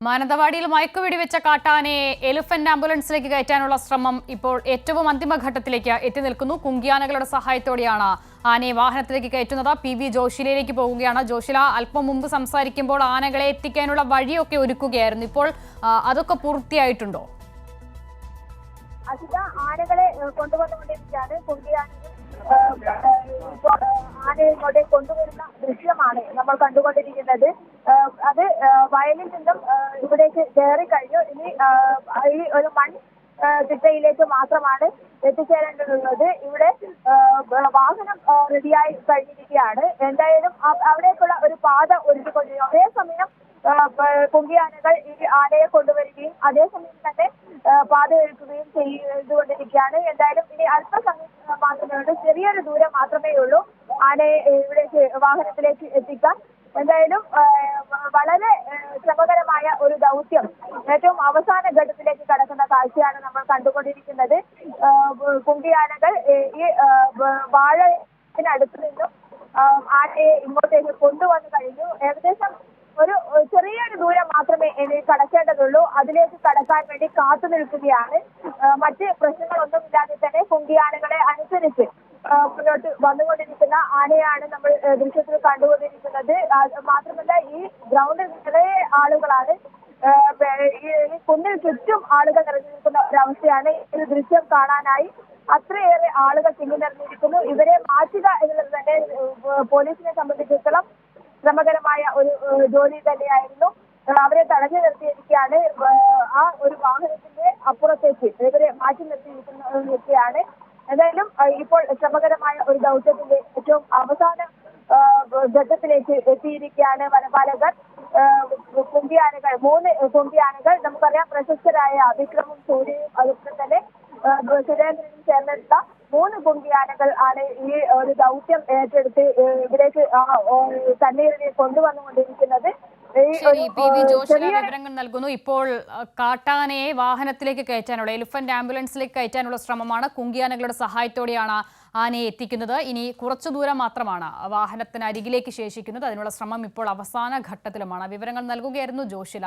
മാനന്തവാടിയിൽ മയക്കുവെടിവെച്ച കാട്ടാനയെ എലിഫന്റ് ആംബുലൻസിലേക്ക് കയറ്റാനുള്ള ശ്രമം ഇപ്പോൾ ഏറ്റവും അന്തിമഘട്ടത്തിലേക്ക് എത്തി നിൽക്കുന്നു. കുങ്കിയാനകളുടെ സഹായത്തോടെയാണ് ആനയെ വാഹനത്തിലേക്ക് കയറ്റുന്നത്. PV ജോഷിലയിലേക്ക് പോകുകയാണ്. ജോഷില, അല്പം മുമ്പ് സംസാരിക്കുമ്പോൾ ആനകളെ എത്തിക്കാനുള്ള വഴിയൊക്കെ ഒരുക്കുകയായിരുന്നു. ഇപ്പോൾ അതൊക്കെ പൂർത്തിയായിട്ടുണ്ടോ? അജിത, ആനകളെ കൊണ്ടുവന്നുകൊണ്ടിരിക്കുകയാണ്. കുങ്കിയാനകൾ ആനയെ ഇങ്ങോട്ട് കൊണ്ടുവരുന്ന ദൃശ്യമാണ് നമ്മൾ കണ്ടുകൊണ്ടിരിക്കുന്നത്. അത് വയലിൽ നിന്നും ഇവിടേക്ക് കയറി കഴിഞ്ഞു. ഇനി ഈ ഒരു തിട്ടയിലേക്ക് മാത്രമാണ് എത്തിച്ചേരേണ്ടതുള്ളത്. ഇവിടെ വാഹനം റെഡിയായി കഴിഞ്ഞിരിക്കുകയാണ്. എന്തായാലും അവിടേക്കുള്ള ഒരു പാത ഒരുക്കിക്കൊണ്ടിരിക്കും. അതേസമയം കുങ്കിയാനകൾ ഈ ആനയെ കൊണ്ടുവരികയും അതേസമയം തന്നെ പാത ഒരുക്കുകയും ചെയ്തുകൊണ്ടിരിക്കുകയാണ്. എന്തായാലും ഇനി അല്പസമയം മാത്രമേ ഉള്ളൂ, ചെറിയൊരു ദൂരം മാത്രമേ ഉള്ളൂ ആനയെ ഇവിടേക്ക് വാഹനത്തിലേക്ക് എത്തിക്കാൻ. എന്തായാലും വളരെ ശ്രമകരമായ ഒരു ദൗത്യം ഏറ്റവും അവസാന ഘട്ടത്തിലേക്ക് കടക്കുന്ന കാഴ്ചയാണ് നമ്മൾ കണ്ടുകൊണ്ടിരിക്കുന്നത്. കുങ്കിയാനകൾ ഈ വാഴത്തിനടുത്ത് നിന്നും ആനയെ ഇങ്ങോട്ടേക്ക് കൊണ്ടുവന്നു കഴിഞ്ഞു. ഏകദേശം ഒരു ചെറിയൊരു ദൂരം മാത്രമേ ഇനി കടക്കേണ്ടതുള്ളൂ. അതിലേക്ക് കടക്കാൻ വേണ്ടി കാത്തു നിൽക്കുകയാണ്. മറ്റ് പ്രശ്നങ്ങളൊന്നുമില്ലാതെ തന്നെ കുങ്കിയാനകളെ അനുസരിച്ച് മുന്നോട്ട് വന്നുകൊണ്ടിരിക്കുന്ന ആനയാണ് നമ്മൾ ദൃശ്യത്തിൽ കണ്ടുകൊണ്ടിരിക്കുന്നത്. മാത്രമല്ല, ഈ ഗ്രൗണ്ടിൽ നിറയെ ആളുകളാണ്. ഈ കുന്നിൽ ചുറ്റും ആളുകൾ നിറഞ്ഞു നിൽക്കുന്ന ഒരവസ്ഥയാണ്. ഈ ദൃശ്യം കാണാനായി അത്രയേറെ ആളുകൾ തിങ്ങി നിറഞ്ഞിരിക്കുന്നു. ഇവരെ മാറ്റുക എന്നുള്ളത് തന്നെ പോലീസിനെ സംബന്ധിച്ചിടത്തോളം ശ്രമകരമായ ഒരു ജോലി തന്നെയായിരുന്നു. അവരെ തടഞ്ഞു നിർത്തിയിരിക്കുകയാണ്. ആ ഒരു വാഹനത്തിന്റെ അപ്പുറത്തേക്ക് ഇവരെ മാറ്റി നിർത്തിയിരിക്കുകയാണ്. എന്തായാലും ഇപ്പോൾ ശ്രമകരമായ ഒരു ദൗത്യത്തിന്റെ ഏറ്റവും അവസാന ഘട്ടത്തിലേക്ക് എത്തിയിരിക്കുകയാണ് വനപാലകർ. കുങ്കിയാനകൾ, 3 കുങ്കിയാനകൾ, നമുക്കറിയാം പ്രശസ്തരായ വിക്രമും സൂര്യയും അതുപോലെ തന്നെ സുരേന്ദ്രനും ചേർന്നെടുത്ത 3 കുങ്കിയാനകൾ ആണ് ഈ ഒരു ദൗത്യം ഏറ്റെടുത്ത് ഇവിടേക്ക് തണ്ണീരിനെ കൊണ്ടുവന്നുകൊണ്ടിരിക്കുന്നത്. PV ജോഷില വിവരങ്ങൾ നൽകുന്നു. ഇപ്പോൾ കാട്ടാനയെ വാഹനത്തിലേക്ക് കയറ്റാനുള്ള, എലിഫന്റ് ആംബുലൻസിലേക്ക് കയറ്റാനുള്ള ശ്രമമാണ്. കുങ്കിയാനകളുടെ സഹായത്തോടെയാണ് ആനയെ എത്തിക്കുന്നത്. ഇനി കുറച്ചു ദൂരം മാത്രമാണ് വാഹനത്തിന് അരികിലേക്ക് ശേഷിക്കുന്നത്. അതിനുള്ള ശ്രമം ഇപ്പോൾ അവസാന ഘട്ടത്തിലുമാണ്. വിവരങ്ങൾ നൽകുകയായിരുന്നു ജോഷില.